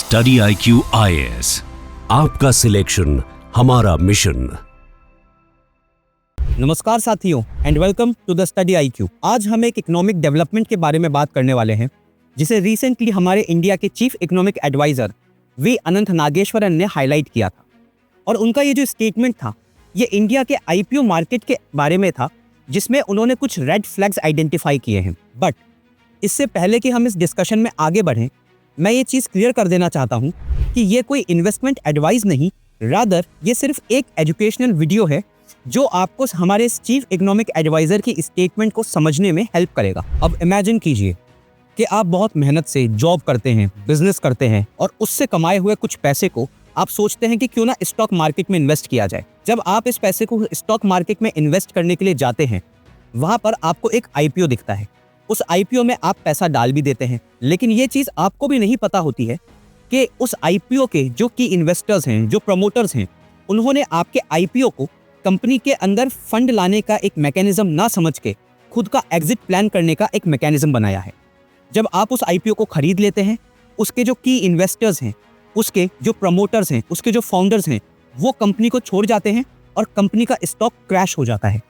Study IQ IAS, आपका selection हमारा मिशन। नमस्कार साथियों and welcome to the study IQ। आज हम एक इकोनॉमिक डेवलपमेंट के बारे में बात करने वाले हैं जिसे रिसेंटली हमारे इंडिया के चीफ इकोनॉमिक एडवाइजर वी अनंत नागेश्वरन ने हाईलाइट किया था। और उनका ये जो स्टेटमेंट था ये इंडिया के IPO मार्केट के बारे में था, जिसमें उन्होंने कुछ रेड फ्लैग्स आइडेंटिफाई किए हैं। बट इससे पहले कि हम इस डिस्कशन में आगे बढ़ें, मैं ये चीज़ क्लियर कर देना चाहता हूँ कि ये कोई इन्वेस्टमेंट एडवाइस नहीं, रादर ये सिर्फ एक एजुकेशनल वीडियो है जो आपको हमारे चीफ इकोनॉमिक एडवाइज़र की स्टेटमेंट को समझने में हेल्प करेगा। अब इमेजिन कीजिए कि आप बहुत मेहनत से जॉब करते हैं, बिजनेस करते हैं और उससे कमाए हुए कुछ पैसे को आप सोचते हैं कि क्यों ना स्टॉक मार्केट में इन्वेस्ट किया जाए। जब आप इस पैसे को स्टॉक मार्केट में इन्वेस्ट करने के लिए जाते हैं, वहाँ पर आपको एक IPO दिखता है। उस IPO में आप पैसा डाल भी देते हैं, लेकिन ये चीज़ आपको भी नहीं पता होती है कि उस IPO के जो की इन्वेस्टर्स हैं, जो प्रमोटर्स हैं, उन्होंने आपके IPO को कंपनी के अंदर फंड लाने का एक मैकेनिज्म ना समझ के खुद का एग्जिट प्लान करने का एक मैकेनिज्म बनाया है। जब आप उस IPO को खरीद लेते हैं, उसके जो की इन्वेस्टर्स हैं, उसके जो प्रमोटर्स हैं, उसके जो फाउंडर्स हैं, वो कंपनी को छोड़ जाते हैं और कंपनी का स्टॉक क्रैश हो जाता है,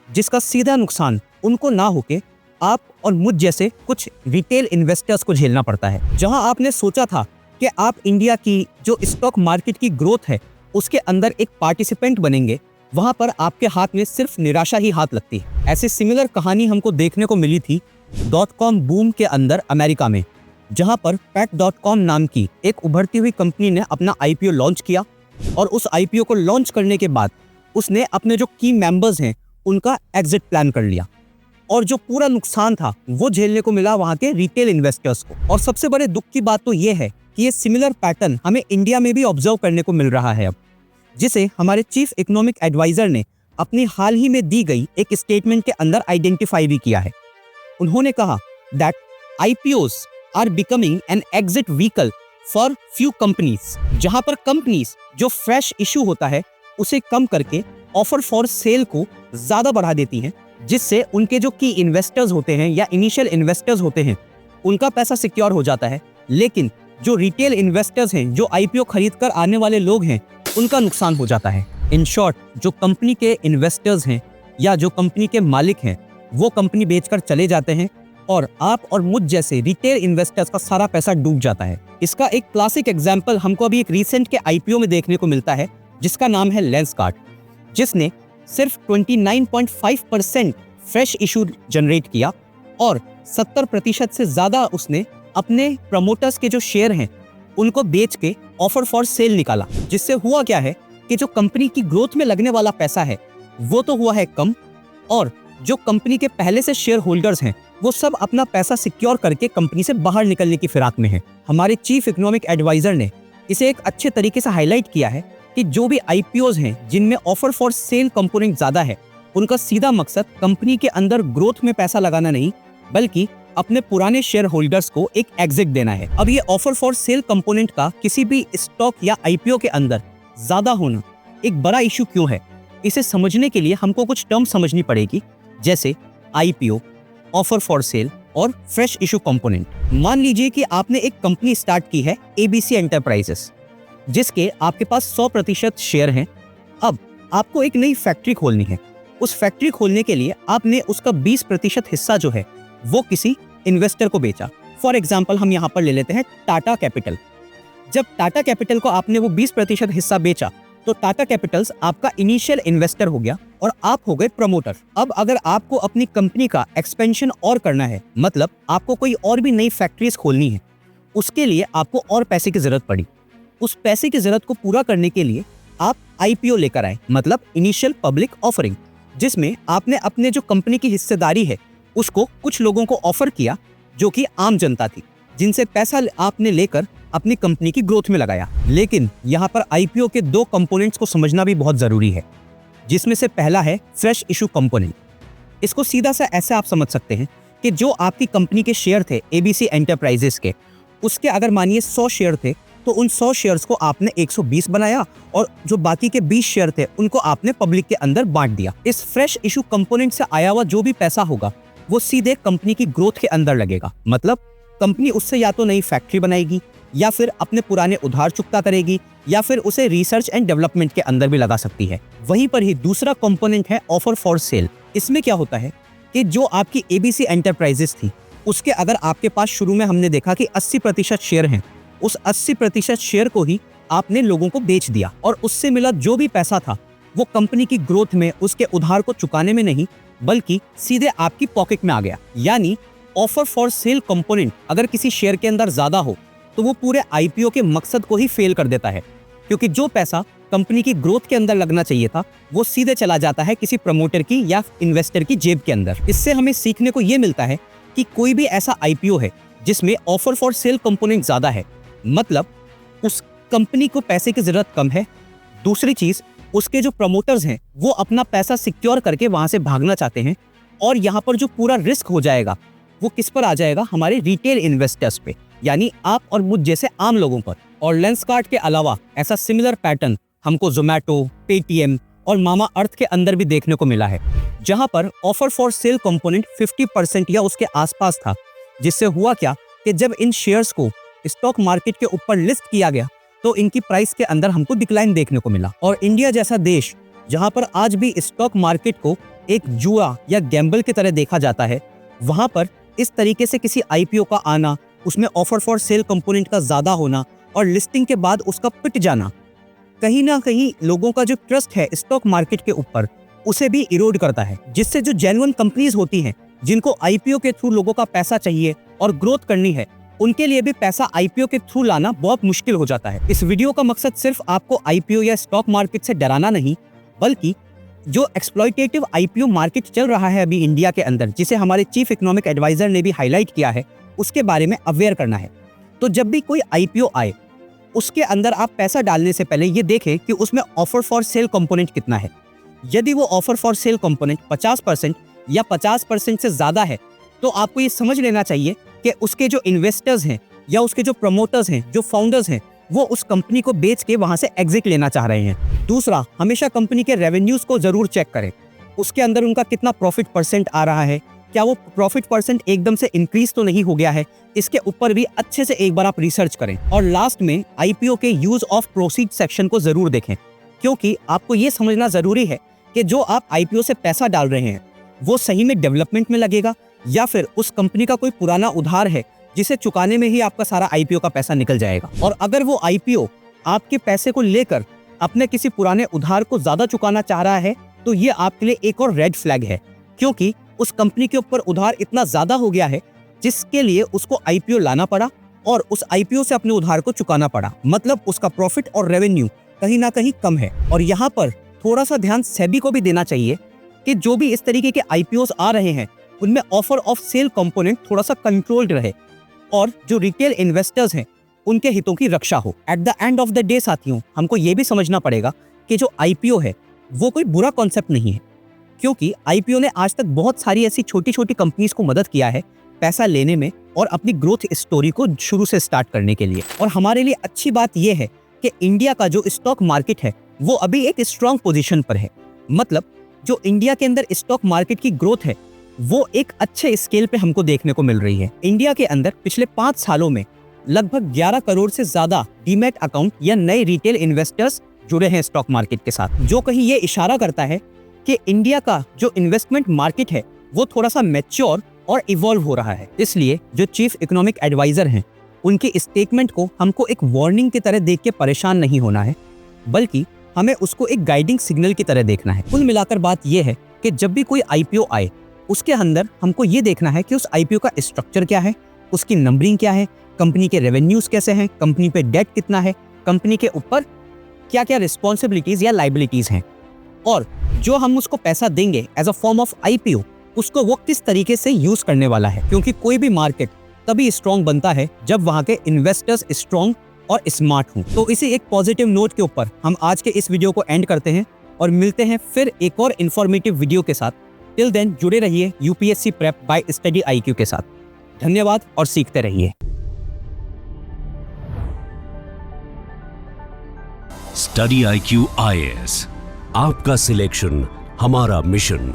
जिसका सीधा नुकसान उनको ना होके आप और मुझ जैसे कुछ रिटेल इन्वेस्टर्स को झेलना पड़ता है। जहां आपने सोचा था कि आप इंडिया की जो स्टॉक मार्केट की ग्रोथ है उसके अंदर एक पार्टिसिपेंट बनेंगे, वहां पर आपके हाथ में सिर्फ निराशा ही हाथ लगती है। ऐसी सिमिलर कहानी हमको देखने को मिली थी .com बूम के अंदर अमेरिका में, जहां पर Pet.com नाम की एक उभरती हुई कंपनी ने अपना IPO लॉन्च किया और उस IPO को लॉन्च करने के बाद उसने अपने जो की मेंबर्स हैं उनका एग्जिट प्लान कर लिया और जो पूरा नुकसान था वो झेलने को मिला वहां के रिटेल इन्वेस्टर्स को। और सबसे बड़े दुख की बात तो ये है कि ये सिमिलर पैटर्न हमें इंडिया में भी ऑब्जर्व करने को मिल रहा है अब, जिसे हमारे चीफ इकोनॉमिक एडवाइजर ने अपनी हाल ही में दी गई एक स्टेटमेंट के अंदर आइडेंटिफाई भी किया है। उन्होंने कहा that IPOs are becoming an exit vehicle for few companies, जहां पर कंपनीज जो फ्रेश इशू होता है उसे कम करके ऑफर फॉर सेल को ज्यादा बढ़ा देती हैं, जिससे उनके जो की इन्वेस्टर्स होते हैं या इनिशियल इन्वेस्टर्स होते हैं उनका पैसा सिक्योर हो जाता है, लेकिन जो रिटेल इन्वेस्टर्स हैं, जो IPO खरीद कर आने वाले लोग हैं, उनका नुकसान हो जाता है। इन शॉर्ट, जो कंपनी के इन्वेस्टर्स हैं या जो कंपनी के मालिक हैं वो कंपनी बेचकर चले जाते हैं और आप और मुझ जैसे रिटेल इन्वेस्टर्स का सारा पैसा डूब जाता है। इसका एक क्लासिक एग्जाम्पल हमको अभी एक रिसेंट के IPO में देखने को मिलता है, जिसका नाम है लेंसकार्ट, जिसने सिर्फ 29.5% फ्रेश इशू जनरेट किया और 70% से ज़्यादा उसने अपने प्रमोटर्स के जो शेयर हैं उनको बेच के ऑफर फॉर सेल निकाला। जिससे हुआ क्या है कि जो कंपनी की ग्रोथ में लगने वाला पैसा है वो तो हुआ है कम, और जो कंपनी के पहले से शेयर होल्डर्स हैं वो सब अपना पैसा सिक्योर करके कंपनी से बाहर निकलने की फिराक में है। हमारे चीफ इकोनॉमिक एडवाइजर ने इसे एक अच्छे तरीके से हाईलाइट किया है कि जो भी IPOs हैं जिनमें ऑफर फॉर सेल कंपोनेंट ज्यादा है, उनका सीधा मकसद कंपनी के अंदर ग्रोथ में पैसा लगाना नहीं, बल्कि अपने पुराने शेयर होल्डर्स को एक एग्जिट देना है। अब ये ऑफर फॉर सेल कंपोनेंट का किसी भी स्टॉक या IPO के अंदर ज्यादा होना एक बड़ा इशू क्यों है, इसे समझने के लिए हमको कुछ टर्म समझनी पड़ेगी, जैसे IPO, ऑफर फॉर सेल और फ्रेश इशू कंपोनेंट। मान लीजिए कि आपने एक कंपनी स्टार्ट की है ABC एंटरप्राइजेस, जिसके आपके पास 100% शेयर हैं। अब आपको एक नई फैक्ट्री खोलनी है। उस फैक्ट्री खोलने के लिए आपने उसका 20% हिस्सा जो है वो किसी इन्वेस्टर को बेचा। फॉर एग्जाम्पल हम यहाँ पर ले लेते हैं टाटा कैपिटल। जब टाटा कैपिटल को आपने वो 20% हिस्सा बेचा तो टाटा कैपिटल्स आपका इनिशियल इन्वेस्टर हो गया और आप हो गए प्रमोटर। अब अगर आपको अपनी कंपनी का एक्सपेंशन और करना है, मतलब आपको कोई और भी नई फैक्ट्रीज खोलनी है, उसके लिए आपको और पैसे की जरूरत पड़ी। उस पैसे की जरूरत को पूरा करने के लिए आप IPO लेकर आए, मतलब इनिशियल पब्लिक ऑफरिंग, जिसमें आपने अपने जो कंपनी की हिस्सेदारी है उसको कुछ लोगों को ऑफर किया जो कि आम जनता थी, जिनसे पैसा आपने लेकर अपनी कंपनी की ग्रोथ में लगाया। लेकिन यहाँ पर IPO के 2 कंपोनेंट्स को समझना भी बहुत जरूरी है, जिसमें से पहला है फ्रेश इशू कंपोनेंट। इसको सीधा सा ऐसे आप समझ सकते हैं कि जो आपकी कंपनी के शेयर थे ABC एंटरप्राइजेस के, उसके अगर मानिए 100 शेयर थे तो उन 100 शेयर्स को आपने 120 बनाया और जो बाकी के 20 शेयर थे उनको आपने पब्लिक के अंदर बांट दिया। इस फ्रेश इशू कंपोनेंट से आया हुआ जो भी पैसा होगा वो सीधे कंपनी की ग्रोथ के अंदर लगेगा, मतलब कंपनी उससे या तो नई फैक्ट्री बनाएगी या फिर अपने पुराने उधार चुकता करेगी, या फिर उसे रिसर्च एंड डेवलपमेंट के अंदर भी लगा सकती है। वहीं पर ही दूसरा कंपोनेंट है ऑफर फॉर सेल। इसमें क्या होता है कि जो आपकी एबीसी एंटरप्राइजेस थी, उसके अगर आपके पास शुरू में हमने देखा कि 80% शेयर हैं, उस 80% शेयर को ही आपने लोगों को बेच दिया और उससे मिला जो भी पैसा था वो कंपनी की ग्रोथ में, उसके उधार को चुकाने में नहीं, बल्कि सीधे आपकी पॉकेट में आ गया। यानी ऑफर फॉर सेल कंपोनेंट अगर किसी शेयर के अंदर ज्यादा हो तो वो पूरे आईपीओ के मकसद को ही फेल कर देता है, क्योंकि जो पैसा कंपनी की ग्रोथ के अंदर लगना चाहिए था वो सीधे चला जाता है किसी प्रमोटर की या इन्वेस्टर की जेब के अंदर। इससे हमें सीखने को ये मिलता है कि कोई भी ऐसा आईपीओ है जिसमें ऑफर फॉर सेल कंपोनेंट ज्यादा है, मतलब उस कंपनी को पैसे की जरूरत कम है। दूसरी चीज, उसके जो प्रमोटर्स हैं वो अपना पैसा सिक्योर करके वहां से भागना चाहते हैं, और यहाँ पर जो पूरा रिस्क हो जाएगा वो किस पर आ जाएगा? हमारे रिटेल इन्वेस्टर्स पे, यानी आप और मुझ जैसे आम लोगों पर। और लेंसकार्ट के अलावा ऐसा सिमिलर पैटर्न हमको जोमैटो, पेटीएम और मामा अर्थ के अंदर भी देखने को मिला है, जहां पर ऑफर फॉर सेल कंपोनेंट 50% या उसके आसपास था। जिससे हुआ क्या कि जब इन शेयर्स को स्टॉक मार्केट के ऊपर लिस्ट किया गया तो इनकी प्राइस के अंदर हमको डिक्लाइन देखने को मिला। और इंडिया जैसा देश जहां पर आज भी स्टॉक मार्केट को एक जुआ या गैम्बल की तरह देखा जाता है, वहां पर इस तरीके से किसी आईपीओ का आना, उसमें ऑफर फॉर सेल कंपोनेंट का ज्यादा होना और लिस्टिंग के बाद उसका पिट जाना, कहीं ना कहीं लोगों का जो ट्रस्ट है स्टॉक मार्केट के ऊपर उसे भी इरोड करता है। जिससे जो जेन्युइन कंपनीज होती हैं, जिनको आईपीओ के थ्रू लोगों का पैसा चाहिए और ग्रोथ करनी है, उनके लिए भी पैसा आईपीओ के थ्रू लाना बहुत मुश्किल हो जाता है। इस वीडियो का मकसद सिर्फ आपको आईपीओ या स्टॉक मार्केट से डराना नहीं, बल्कि जो एक्सप्लॉयटेटिव आईपीओ मार्केट चल रहा है अभी इंडिया के अंदर, जिसे हमारे चीफ इकोनॉमिक एडवाइजर ने भी हाईलाइट किया है, उसके बारे में अवेयर करना है। तो जब भी कोई आईपीओ आए, उसके अंदर आप पैसा डालने से पहले ये देखें कि उसमें ऑफर फॉर सेल कंपोनेंट कितना है। यदि वो ऑफर फॉर सेल कंपोनेंट 50% या 50% से ज्यादा है, तो आपको ये समझ लेना चाहिए कि उसके जो इन्वेस्टर्स हैं या उसके जो प्रमोटर्स हैं, जो फाउंडर्स हैं, वो उस कंपनी को बेच के वहां से एग्जिट लेना चाह रहे हैं। दूसरा, हमेशा कंपनी के रेवेन्यूज को जरूर चेक करें, उसके अंदर उनका कितना प्रॉफिट परसेंट आ रहा है, क्या वो प्रॉफिट परसेंट एकदम से इंक्रीज तो नहीं हो गया है, इसके ऊपर भी अच्छे से एक बार आप रिसर्च करें। और लास्ट में आईपीओ के यूज ऑफ प्रोसीड सेक्शन को जरूर देखें, क्योंकि आपको ये समझना जरूरी है कि जो आप आईपीओ से पैसा डाल रहे हैं वो सही में डेवलपमेंट में लगेगा या फिर उस कंपनी का कोई पुराना उधार है जिसे चुकाने में ही आपका सारा आईपीओ का पैसा निकल जाएगा। और अगर वो आईपीओ आपके पैसे को लेकर अपने किसी पुराने उधार को ज्यादा चुकाना चाह रहा है, तो ये आपके लिए एक और रेड फ्लैग है, क्योंकि उस कंपनी के ऊपर उधार इतना ज्यादा हो गया है जिसके लिए उसको आईपीओ लाना पड़ा और उस आईपीओ से अपने उधार को चुकाना पड़ा। मतलब उसका प्रॉफिट और रेवेन्यू कहीं ना कहीं कम है। और यहाँ पर थोड़ा सा ध्यान सेबी को भी देना चाहिए कि जो भी इस तरीके के आईपीओस आ रहे हैं उनमें ऑफर ऑफ सेल कंपोनेंट थोड़ा सा कंट्रोल्ड रहे और जो रिटेल इन्वेस्टर्स हैं उनके हितों की रक्षा हो। At the end of the day साथियों, हमको ये भी समझना पड़ेगा कि जो आईपीओ है वो कोई बुरा कॉन्सेप्ट नहीं है, क्योंकि आईपीओ ने आज तक बहुत सारी ऐसी छोटी छोटी कंपनीज को मदद किया है पैसा लेने में और अपनी ग्रोथ स्टोरी को शुरू से स्टार्ट करने के लिए। और हमारे लिए अच्छी बात यह है कि इंडिया का जो स्टॉक मार्केट है वो अभी एक स्ट्रॉन्ग पोजीशन पर है। मतलब जो इंडिया के अंदर स्टॉक मार्केट की ग्रोथ है वो एक अच्छे स्केल पे हमको देखने को मिल रही है। इंडिया के अंदर पिछले 5 सालों में लगभग 11 करोड़ से ज्यादा डीमैट अकाउंट या नए रिटेल इन्वेस्टर्स जुड़े हैं स्टॉक मार्केट के साथ, जो कहीं ये इशारा करता है कि इंडिया का जो इन्वेस्टमेंट मार्केट है वो थोड़ा सा मैच्योर और इवॉल्व हो रहा है। इसलिए जो चीफ इकोनॉमिक एडवाइजर हैं उनके स्टेटमेंट को हमको एक वार्निंग की तरह देख के परेशान नहीं होना है, बल्कि हमें उसको एक गाइडिंग सिग्नल की तरह देखना है। कुल मिलाकर बात यह है कि जब भी कोई आईपीओ आए उसके अंदर हमको ये देखना है कि उस आईपीओ का स्ट्रक्चर क्या है, उसकी नंबरिंग क्या है, कंपनी के रेवेन्यूज कैसे हैं, कंपनी पे डेट कितना है, कंपनी के ऊपर क्या क्या रिस्पॉन्सिबिलिटीज या लाइबिलिटीज हैं, और जो हम उसको पैसा देंगे as a form of IPO उसको वो किस तरीके से यूज करने वाला है। क्योंकि कोई भी मार्केट तभी स्ट्रॉन्ग बनता है जब वहां के इन्वेस्टर्स स्ट्रॉन्ग और स्मार्ट हों। तो इसी एक पॉजिटिव नोट के ऊपर हम आज के इस वीडियो को एंड करते हैं और मिलते हैं फिर एक और इन्फॉर्मेटिव वीडियो के साथ। टिल देन जुड़े रहिए UPSC prep bye study IQ के साथ। धन्यवाद और सीखते रहिए। स्टडी IQ IAS, आपका सिलेक्शन हमारा मिशन।